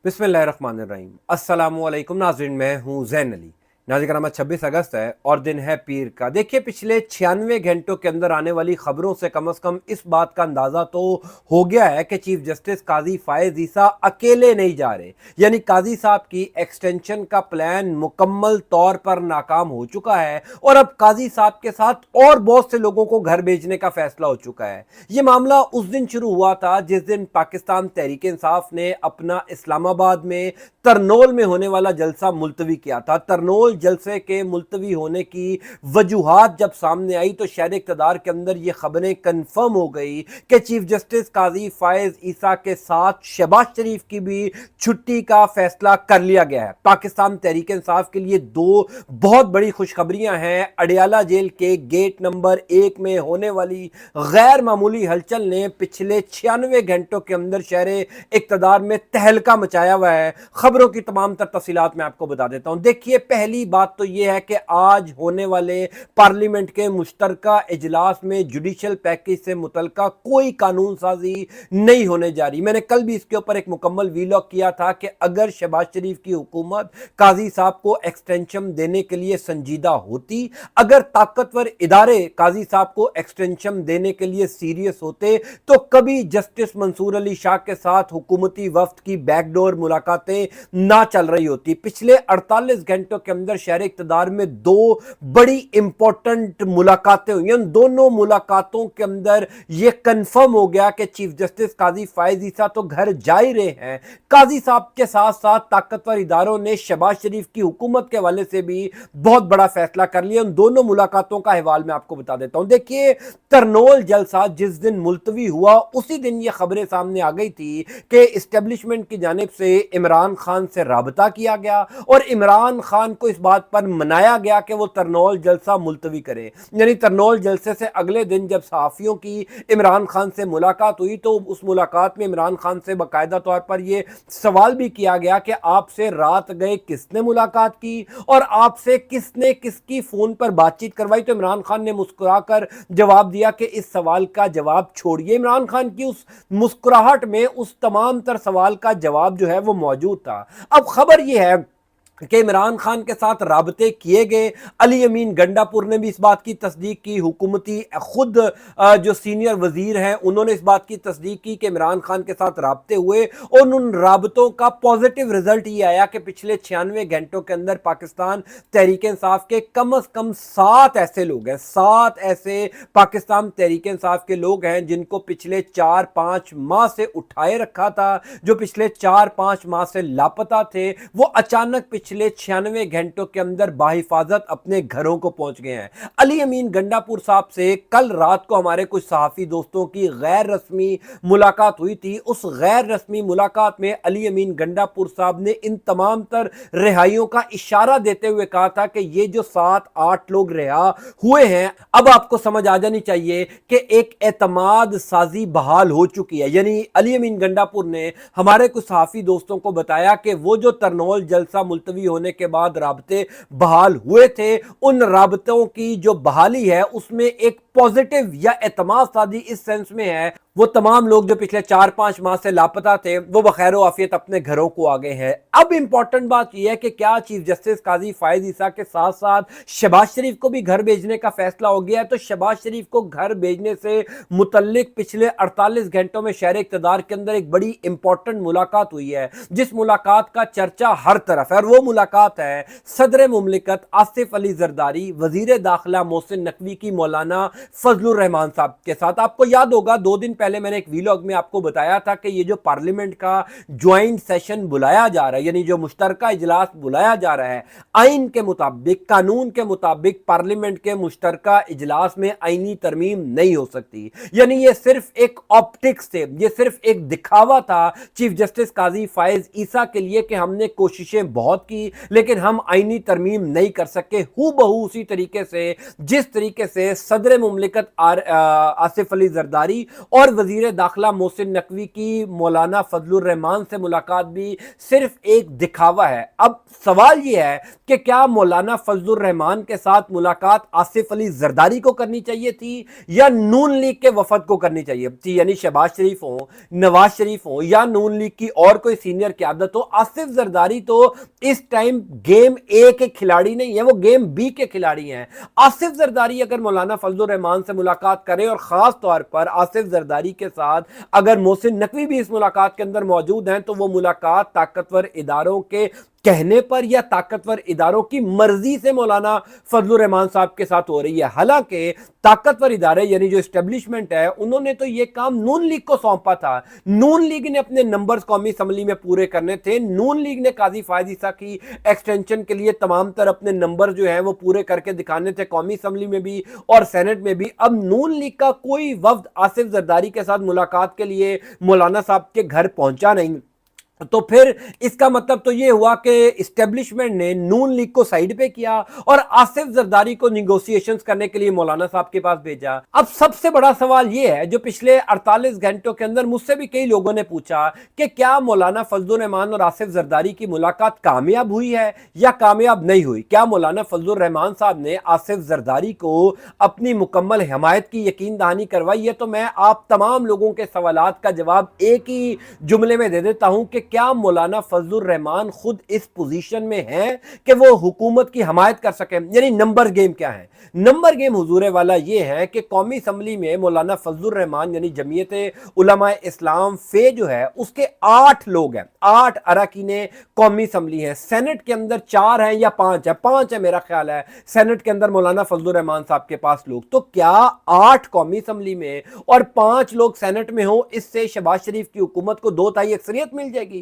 बिस्मिल्लाहिर्रहमानिर्रहीम। अस्सलामुअलैकुम नाज़रीन, मैं हूँ ज़ैन अली। नाज़रीन कराम, 26 अगस्त है और दिन है पीर का। देखिए, पिछले 96 घंटों के अंदर आने वाली खबरों से कम इस बात का अंदाज़ा तो हो गया है कि चीफ जस्टिस काजी फायज़ ईसा अकेले नहीं जा रहे। यानी काजी साहब की एक्सटेंशन का प्लान मुकम्मल तौर पर नाकाम हो चुका है और अब काजी साहब के साथ और बहुत से लोगों को घर भेजने का फैसला हो चुका है। ये मामला उस दिन शुरू हुआ था जिस दिन पाकिस्तान तहरीक इंसाफ ने अपना इस्लामाबाद में तरनोल में होने वाला जलसा मुलतवी किया था। तरनोल जलसे के मुलतवी होने की वजूहात जब सामने आई तो शहर इक़्तिदार के अंदर ये खबरें कन्फर्म हो गई कि चीफ जस्टिस काजी फायज़ ईसा के साथ शहबाज शरीफ की भी छुट्टी का फैसला कर लिया गया है। पाकिस्तान तहरीक इंसाफ के लिए दो बहुत बड़ी खुशखबरियां हैं। अडियाला जेल के गेट नंबर 1 में होने वाली गैर मामूली हलचल ने पिछले 96 घंटों के अंदर शहर इक़्तिदार में तहलका मचाया हुआ है। खबरों की तमाम तर तफसीलात मैं आपको बता देता हूं। देखिए, पहली बात तो यह है कि आज होने वाले पार्लियामेंट के मुश्तरका इजलास में जुडिशल पैकेज से मुतल्लिका कोई कानून साजी नहीं होने जा रही। मैंने कल भी इसके ऊपर एक मुकम्मल वीलॉग किया था कि अगर शहबाज शरीफ की हुकूमत काजी साहब को एक्सटेंशन देने के लिए संजीदा होती, अगर ताकतवर इदारे काजी साहब को एक्सटेंशन देने के लिए सीरियस होते, तो कभी जस्टिस मंसूर अली शाह के साथ हुकूमती वफ्द की बैकडोर मुलाकातें ना चल रही होती। पिछले 48 घंटों के अंदर शहर इक़्तिदार में दो बड़ी इंपॉर्टेंट मुलाकातें हुई। उन दोनों मुलाकातों के अंदर यह कंफर्म हो गया कि चीफ जस्टिस काजी फायज़ ईसा तो घर जा ही रहे हैं। काजी साहब के साथ साथ ताकतवर इदारों ने शहबाज शरीफ की हुकूमत के हवाले से भी बहुत बड़ा फैसला कर लिया। उन दोनों मुलाकातों का हवाल मैं आपको बता देता हूं। देखिए, तरनोल जलसा जिस दिन मुलतवी हुआ उसी दिन यह खबरें सामने आ गई थी कि इस्टेब्लिशमेंट की जानिब से इमरान खान से राबता किया गया और इमरान खान को इस बात पर मनाया गया कि वो तरनोल जलसा मुलतवी करे। यानी तरनोल जलसे से अगले दिन जब सहाफ़ियों की इमरान खान से मुलाकात हुई तो उस मुलाकात में इमरान खान से बाकायदा तौर पर यह सवाल भी किया गया कि आपसे रात गए किसने मुलाकात की और आपसे किसने किसकी फोन पर बातचीत करवाई। तो इमरान खान ने मुस्कुराकर जवाब दिया कि इस सवाल का जवाब छोड़िए। इमरान खान की उस मुस्कुराहट में उस तमाम तर सवाल का जवाब जो है वो मौजूद था। अब खबर यह है कि इमरान खान के साथ राबते किए गए। अली अमीन गंडापुर ने भी इस बात की तस्दीक की। हुकूमती खुद जो सीनियर वजीर हैं उन्होंने इस बात की तस्दीक की कि इमरान खान के साथ राबते हुए और उन राबतों का पॉजिटिव रिजल्ट ये आया कि पिछले 96 घंटों के अंदर पाकिस्तान तहरीक इंसाफ के कम से कम 7 ऐसे लोग हैं, 7 ऐसे पाकिस्तान तहरीक इंसाफ के लोग हैं जिनको पिछले 4-5 माह से उठाए रखा था, जो पिछले 4-5 माह से लापता थे, वो अचानक पिछले 96 घंटों के अंदर बाहिफाजत अपने घरों को पहुंच गए हैं। अली अमीन गंडापुर साहब से कल रात को हमारे कुछ सहाफी दोस्तों की गैर रस्मी मुलाकात हुई थी। उस गैर रस्मी मुलाकात में अली अमीन गंडापुर साहब ने इन तमाम तर रिहाइयों का इशारा देते हुए कहा था कि ये जो 7-8 लोग रिहा हुए हैं, अब आपको समझ आ जानी चाहिए कि एक एतमाद साजी बहाल हो चुकी है। यानी अली अमीन गंडापुर ने हमारे कुछ सहाफी दोस्तों को बताया कि वो जो तरनोल जलसा मुल्तवी होने के बाद राबते बहाल हुए थे, उन राबतों की जो बहाली है उसमें एक पॉजिटिव या एतमाद सादी इस सेंस में है, वो तमाम लोग जो पिछले 4-5 माह से लापता थे वो बखैर आफियत अपने घरों को आ गए हैं। अब इंपॉर्टेंट बात यह है कि क्या चीफ जस्टिस काजी फायज़ ईसा के साथ साथ शहबाज शरीफ को भी घर भेजने का फैसला हो गया है। तो शहबाज शरीफ को घर भेजने से मुतल्लिक पिछले 48 घंटों में शहर इक़्तिदार के अंदर एक बड़ी इंपॉर्टेंट मुलाकात हुई है, जिस मुलाकात का चर्चा हर तरफ है और वो मुलाकात है सदर मुमलिकत आसिफ अली जरदारी, वजीर दाखिला मोहसिन नकवी की मौलाना फजलुर रहमान साहब के साथ। आपको याद होगा 2 दिन पहले मैंने एक वीलॉग में आपको बताया था कि ये जो पार्लियामेंट का ज्वाइंट सेशन बुलाया जा रहा है, यानी जो मुश्तरका इजलास बुलाया जा रहा है, आइन के मुताबिक, कानून के मुताबिक पार्लियामेंट के मुश्तरका इजलास में आईनी तरमीम नहीं हो सकती। यानी ये सिर्फ एक ऑप्टिक्स थे, ये सिर्फ एक दिखावा था चीफ जस्टिस काजी फायज़ ईसा के लिए कि हमने कोशिशें बहुत की लेकिन हम आईनी तरमीम नहीं कर सके। हूबहू उसी तरीके से जिस तरीके से सदर मुमलिकत आसिफ अली जरदारी और वजीर दाखिला मोहसिन नकवी की मौलाना फजलुर रहमान से मुलाकात भी सिर्फ एक दिखावा है। अब सवाल यह है कि क्या मौलाना फजलुर रहमान के साथ मुलाकात आसिफ अली जरदारी को करनी चाहिए थी या नून लीग के वफद को करनी चाहिए थी, यानी शहबाज शरीफ हो, नवाज शरीफ हो या नून लीग की और कोई सीनियर क़यादत हो। आसिफ जरदारी तो इस टाइम गेम ए के खिलाड़ी नहीं है, वो गेम बी के खिलाड़ी हैं। आसिफ जरदारी अगर मौलाना फजलुर रहमान से मुलाकात करें और खास तौर पर आसिफ जरदारी के साथ अगर मोहसिन नकवी भी इस मुलाकात के अंदर मौजूद हैं, तो वो मुलाकात ताकतवर इदारों के कहने पर या ताकतवर इदारों की मर्जी से मौलाना फजलुर रहमान साहब के साथ हो रही है। हालांकि ताकतवर इदारे यानी जो एस्टेब्लिशमेंट है, उन्होंने तो ये काम नून लीग को सौंपा था। नून लीग ने अपने नंबर्स कौमी असम्बली में पूरे करने थे। नून लीग ने काजी फायद ईसा की एक्सटेंशन के लिए तमाम तर अपने नंबर जो है वो पूरे करके दिखाने थे, कौमी असम्बली में भी और सेनेट में भी। अब नून लीग का कोई वफ्द आसिफ जरदारी के साथ मुलाकात के लिए मौलाना साहब के घर पहुंचा नहीं, तो फिर इसका मतलब तो ये हुआ कि इस्टेब्लिशमेंट ने नून लीग को साइड पे किया और आसिफ जरदारी को निगोशिएशंस करने के लिए मौलाना साहब के पास भेजा। अब सबसे बड़ा सवाल ये है जो पिछले 48 घंटों के अंदर मुझसे भी कई लोगों ने पूछा कि क्या मौलाना फजलुर रहमान और आसिफ जरदारी की मुलाकात कामयाब हुई है या कामयाब नहीं हुई। क्या मौलाना फजलुर रहमान साहब ने आसिफ जरदारी को अपनी मुकम्मल हिमायत की यकीन दहानी करवाई है। तो मैं आप तमाम लोगों के सवालात का जवाब एक ही जुमले में दे देता हूं कि क्या मौलाना फजलुर रहमान खुद इस पोजीशन में हैं कि वो हुकूमत की हमायत कर सके। यानी नंबर गेम क्या है, नंबर गेम हुजूरे वाला ये है कि कौमी असम्बली में मौलाना फजलुर रहमान यानी जमीयत उलमा इस्लाम फे जो है उसके 8 लोग हैं, 8 अरकाने कौमी असम्बली हैं। सेनेट के अंदर 4 हैं या 5 है, 5 है मेरा ख्याल है सेनेट के अंदर मौलाना फजलुर रहमान साहब के पास लोग। तो क्या 8 कौमी असम्बली में और 5 लोग सेनेट में हो, इससे शहबाज शरीफ की हुकूमत को 2/3 अक्सरियत मिल जाएगी।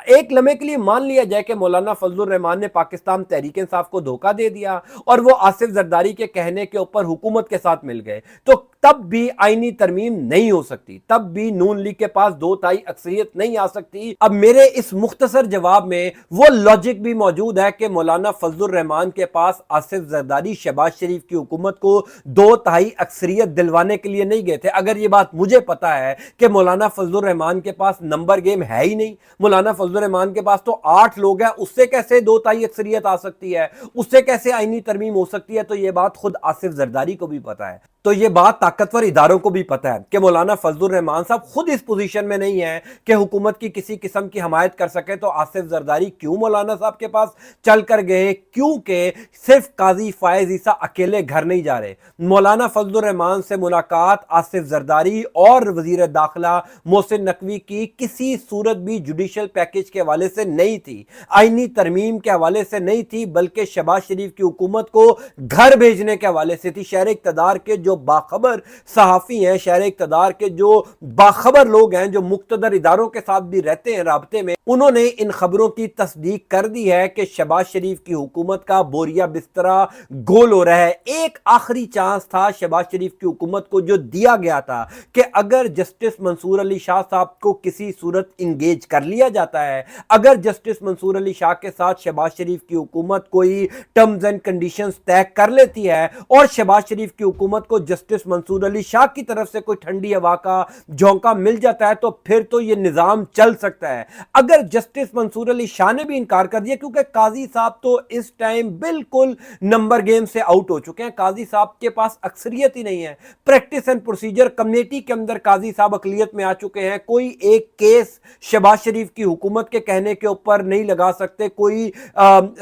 एक लम्हे के लिए मान लिया जाए कि मौलाना फजलुर रहमान ने पाकिस्तान तहरीक इंसाफ को धोखा दे दिया और वो आसिफ जरदारी के कहने के ऊपर हुकूमत के साथ मिल गए, तो तब भी आईनी तरमीम नहीं हो सकती, तब भी नून लीग के पास 2/3 अक्सरियत नहीं आ सकती। अब मेरे इस मुख्तसर जवाब में वो लॉजिक भी मौजूद है कि मौलाना फजलुर रहमान के पास आसिफ जरदारी शहबाज शरीफ की हुकूमत को 2/3 अक्सरियत दिलवाने के लिए नहीं गए थे। अगर ये बात मुझे पता है कि मौलाना फजलुर रहमान के पास नंबर गेम है ही नहीं, मौलाना फजलुर रहमान के पास तो 8 लोग हैं, उससे कैसे 2/3 अक्सरियत आ सकती है, उससे कैसे आईनी तरमीम हो सकती है। तो ये बात खुद आसिफ जरदारी को भी पता है, तो ये बात ताकतवर इदारों को भी पता है कि मौलाना फजलुर रहमान साहब खुद इस पोजीशन में नहीं है कि हुकूमत की किसी किस्म की हमायत कर सके। तो आसिफ जरदारी क्यों मौलाना साहब के पास चल कर गए, क्योंकि सिर्फ काजी फायज ईसा अकेले घर नहीं जा रहे। मौलाना फजलुर रहमान से मुलाकात आसिफ जरदारी और वजीर दाखिला मोहसिन नकवी की किसी सूरत भी जुडिशल पैकेज के हवाले से नहीं थी, आईनी तरमीम के हवाले से नहीं थी, बल्कि शहबाज शरीफ की हुकूमत को घर भेजने के हवाले से थी। शहर इक़्तिदार के जो बाखबर सहाफ़ी हैं, शहर इक़्तिदार के जो बाखबर लोग हैं, जो मुक़्तदर इदारों के साथ भी रहते हैं राब्ते में, उन्होंने इन खबरों की तस्दीक कर दी है कि शहबाज शरीफ की हुकूमत का बोरिया बिस्तरा गोल हो रहा है। एक आखिरी चांस था शहबाज शरीफ की हुकूमत को जो दिया गया था कि अगर जस्टिस मंसूर अली शाह साहब को किसी सूरत इंगेज कर लिया जाता है, अगर जस्टिस मंसूर अली शाह के साथ शहबाज शरीफ की हुकूमत कोई टर्म्स एंड कंडीशंस तय कर लेती है और शहबाज शरीफ की हुकूमत को जस्टिस मंसूर अली शाह की तरफ से कोई ठंडी हवा का झोंका मिल जाता है, तो फिर तो ये निजाम चल सकता है। अगर जस्टिस मंसूर अली शाह ने भी इनकार कर दिया, क्योंकि काजी साहब तो इस टाइम बिल्कुल नंबर गेम से आउट हो चुके हैं, काजी साहब के पास अक्सरियत ही नहीं है। प्रैक्टिस एंड प्रोसीजर कमेटी के अंदर काजी साहब अकलियत में आ चुके हैं। कोई एक केस शहबाज शरीफ की हुकूमत के कहने के ऊपर नहीं लगा सकते, कोई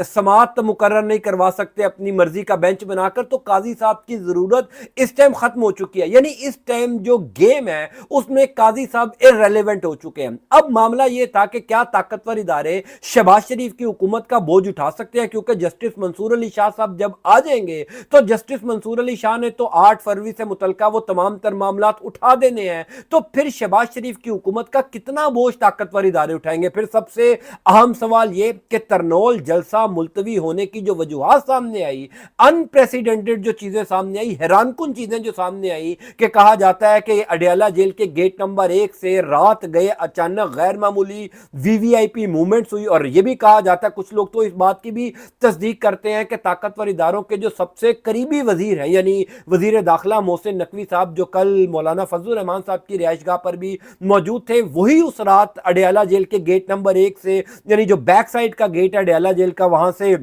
समाअत मुकर्रर नहीं करवा सकते अपनी मर्जी का बेंच बनाकर। तो काजी साहब की जरूरत इस टाइम खत्म हो चुकी है, यानी इस टाइम जो गेम है उसमें काजी साहब इररेलेवेंट हो चुके हैं। अब मामला यह था कि क्या ताकतवर इदारे शहबाज शरीफ की हुकूमत का बोझ उठा सकते हैं, क्योंकि जस्टिस मंसूर अली शाह साहब जब आ जाएंगे तो जस्टिस मंसूर अली शाह ने तो 8 फरवरी से मुतलका वो तमाम तर मामलात उठा देने हैं, तो फिर शहबाज शरीफ की हुकूमत का कितना बोझ ताकतवर इदारे उठाएंगे। फिर सबसे अहम सवाल यह कि तरनोल जलसा मुलतवी होने की जो वजूहात सामने आई, अनप्रेसिडेंटेड जो चीजें सामने आई, हैरानकुन चीजें जो सामने आई कि कहा जाता है कि अडयाला जेल के गेट नंबर 1 से रात गए अचानक गैर मामूली वीवीआईपी मूवमेंट्स हुई, और यह भी कहा जाता है, कुछ लोग तो इस बात की भी तस्दीक करते हैं कि ताकतवर इदारों के जो सबसे करीबी वजीर हैं यानी वजीर दाखिला मोहसिन नकवी साहब, जो कल मौलाना फजलुर रहमान साहब की रिहाइशगाह पर भी मौजूद थे, वही उस रात अडयाला जेल के गेट नंबर 1 से यानी जो बैक साइड का गेट है अडयाला जेल का, वहां से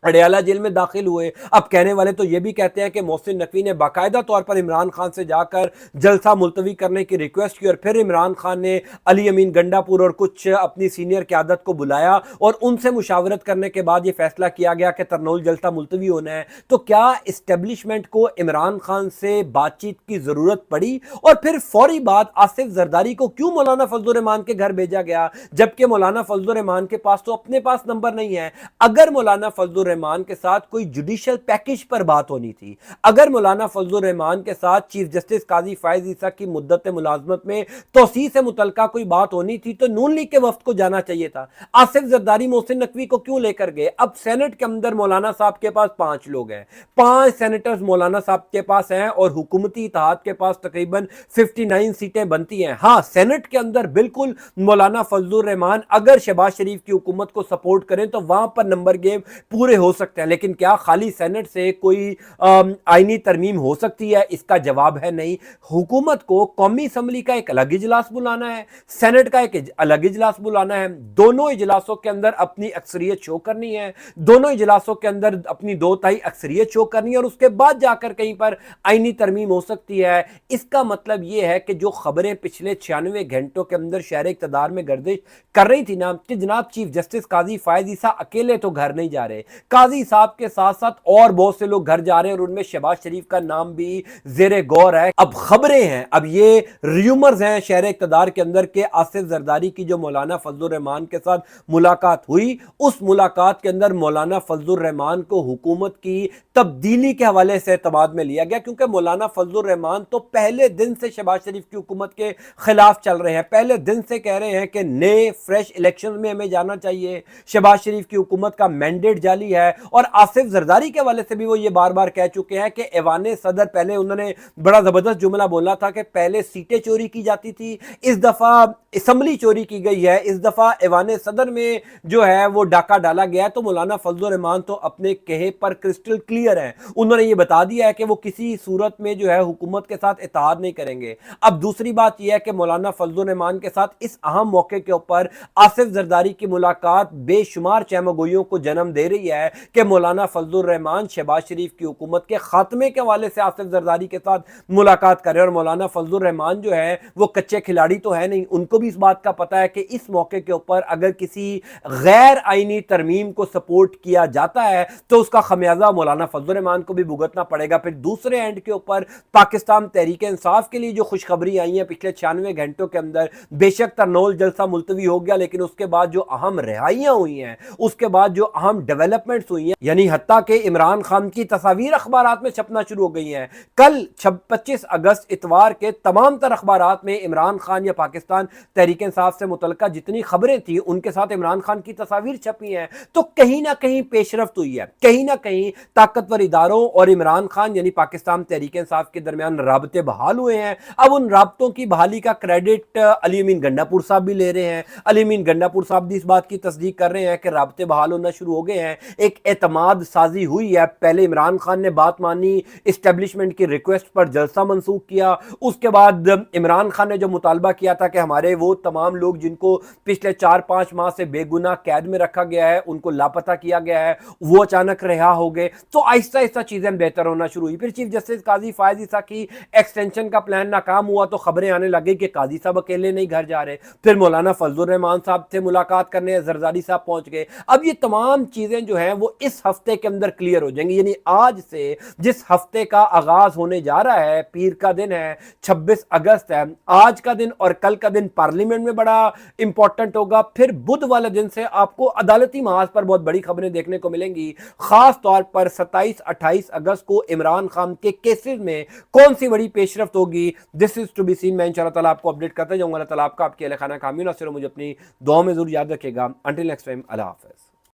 अडयाला जेल में दाखिल हुए। अब कहने वाले तो ये भी कहते हैं कि मोहसिन नकवी ने बाकायदा तौर पर इमरान खान से जाकर जलसा मुलतवी करने की रिक्वेस्ट की और फिर इमरान खान ने अली अमीन गंडापुर और कुछ अपनी सीनियर क़यादत को बुलाया और उनसे मुशावरत करने के बाद ये फैसला किया गया कि तरनोल जलसा मुलतवी होना है। तो क्या इस्टेब्लिशमेंट को इमरान खान से बातचीत की ज़रूरत पड़ी? और फिर फौरी बाद आसिफ जरदारी को क्यों मौलाना फजलुर रहमान के घर भेजा गया, जबकि मौलाना फजलुर रहमान के पास तो अपने पास नंबर नहीं है? अगर मौलाना फजलुर रहमान के साथ कोई जुडिशियल पैकेज पर बात होनी थी, अगर मौलाना फजलुर रहमान के साथ चीफ जस्टिस काजी फायज ईसा की मुद्दत मुलाजमत में तौसीह से मुतल्लिका कोई बात होनी थी तो नून लीग के वफ्द को जाना चाहिए था। आसिफ जरदारी मोहसिन नकवी को क्यों लेकर गए? अब सेनेट के अंदर मौलाना साहब के पास 5 लोग हैं, 5 सेनेटर्स मौलाना साहब के पास हैं और हुकूमती इत्तेहाद के पास तकरीबन 59 सीटें बनती हैं। हाँ, सेनेट के अंदर बिल्कुल मौलाना फजलुर रहमान अगर शहबाज शरीफ की हुकूमत को सपोर्ट करें तो वहां पर नंबर गेम पूरे हो सकते हैं, लेकिन क्या खाली सेनेट से कोई आईनी तरमीम हो सकती है? इसका जवाब है नहीं। हुकूमत को कौमी असम्बली का एक अलग इजलास बुलाना है, सेनेट का एक अलग इजलास बुलाना है, दोनों इजलासों के अंदर अपनी अक्सरियत शो करनी है, दोनों इजलासों के अंदर अपनी 2/3 अक्सरियत शो करनी है और उसके बाद जाकर कहीं पर आईनी तरमीम हो सकती है। इसका मतलब यह है कि जो खबरें पिछले 96 घंटों के अंदर शहर इक़्तिदार में गर्दिश कर रही थी ना कि जनाब चीफ जस्टिस काजी फायज ईसा अकेले तो घर नहीं जा रहे, काजी साहब के साथ साथ और बहुत से लोग घर जा रहे हैं और उनमें शहबाज शरीफ का नाम भी जेरे गौर है। अब खबरें हैं, अब ये र्यूमर्स हैं शहर इक़्तिदार के अंदर के आसिफ जरदारी की जो मौलाना फजलुर रहमान के साथ मुलाकात हुई, उस मुलाकात के अंदर मौलाना फजलुर रहमान को हुकूमत की तब्दीली के हवाले से एतमाद में लिया गया, क्योंकि मौलाना फजलुर रहमान तो पहले दिन से शहबाज शरीफ की हुकूमत के खिलाफ चल रहे हैं, पहले दिन से कह रहे हैं कि नए फ्रेश इलेक्शन में हमें जाना चाहिए, शहबाज शरीफ की हुकूमत का मैंडेट जाली है। और आसिफ जरदारी के हवाले से भी वो ये बार बार कह चुके हैं कि ऐवान सदर, पहले उन्होंने बड़ा जबरदस्त जुमला बोला था कि पहले सीटें चोरी की जाती थी, इस दफा असम्बली चोरी की गई है, इस दफा ऐवान सदर में जो है वो डाका डाला गया है। तो मौलाना फजलुर रहमान तो अपने कहे पर क्रिस्टल क्लियर है, उन्होंने ये बता दिया है कि वो किसी सूरत में जो है हुकूमत के साथ इत्तेहाद नहीं करेंगे। अब दूसरी बात यह है कि मौलाना फजलुर रहमान के साथ इस अहम मौके के ऊपर आसिफ जरदारी की मुलाकात बेशुमार चहमगोइयों को जन्म दे रही है कि मौलाना फजलुर रहमान शहबाज शरीफ की हुकूमत के खात्मे के हवाले से आसिफ जरदारी के साथ मुलाकात करें। और मौलाना फजलुर रहमान जो है वो कच्चे खिलाड़ी तो है नहीं, उनको भी इस बात का पता है कि इस मौके के ऊपर अगर किसी गैर आईनी तरमीम को सपोर्ट किया जाता है तो उसका खमियाजा मौलाना फजलुर रहमान को भी भुगतना पड़ेगा। फिर दूसरे एंड के ऊपर पाकिस्तान तहरीक इंसाफ के लिए जो खुशखबरी आई है पिछले 96 घंटों के अंदर, बेशक तरनोल जलसा मुलतवी हो गया, लेकिन उसके बाद जो अहम रिहाइयां हुई हैं, उसके बाद जो अहम डेवलपमेंट्स हुई हैं, यानी हत्ता के इमरान खान की तस्वीर अखबारात में छपना शुरू हो गई हैं। कल 25 अगस्त इतवार के तमाम तर अखबारात में इमरान खान या पाकिस्तान तहरीक इंसाफ से मुतल्लिका जितनी खबरें थी उनके साथ इमरान खान की तस्वीर छपी हैं। तो कहीं ना कहीं पेशरफ्त हुई है, कहीं ना कहीं ताकतवर इदारों और इमरान खान यानी पाकिस्तान तहरीक इंसाफ के दरमियान राबते बहाल हुए हैं। अब उन राबतों की बहाली का क्रेडिट अली अमीन गंडापुर साहब भी ले रहे हैं। अली अमीन गंडापुर साहब भी इस बात की तस्दीक कर रहे हैं कि राबते बहाल होना शुरू हो गए हैं, एक एतमाद साजी हुई है। पहले इमरान खान ने बात मानी, इस्टेब्लिशमेंट की रिक्वेस्ट पर जलसा मंसूख किया, उसके बाद इमरान खान ने जो मुतालबा किया था कि हमारे वो तमाम लोग जिनको पिछले 4-5 माह से बेगुनाह कैद में रखा गया है, उनको लापता किया गया है, वो अचानक रिहा हो गए। तो आहिस्ता आहिस्ता चीजें बेहतर होना शुरू हुई। फिर चीफ जस्टिस काजी फायज ईसा की एक्सटेंशन का प्लान नाकाम हुआ तो खबरें आने लगी कि काजी साहब अकेले नहीं घर जा रहे। फिर मौलाना फजलुर रहमान साहब से मुलाकात करने जरदारी साहब पहुंच गए। अब ये तमाम चीजें जो हैं वो इस हफ्ते के अंदर क्लियर हो जाएंगी, यानी आज से जिस हफ्ते का आगाज होने जा रहा है, पीर का दिन है, 26 अगस्त है, आज का दिन और कल का दिन पार्लियामेंट में बड़ा इंपॉर्टेंट होगा। फिर बुध वाले दिन से आपको अदालती महाज पर बहुत बड़ी खबरें देखने को मिलेंगी, खास तौर पर 27-28 अगस्त को इमरान खान के केसेस में कौन सी बड़ी पेशरफ्त होगी। This is to be seen. मैं इंशाल्लाह ताला आपको अपडेट करता जाऊंगा। अल्लाह ताला आपका आपके खाना कामयाब, मुझे अपनी दुआ में जरूर याद रखेगा। अंटिल नेक्स्ट टाइम, अल्लाह हाफिज़।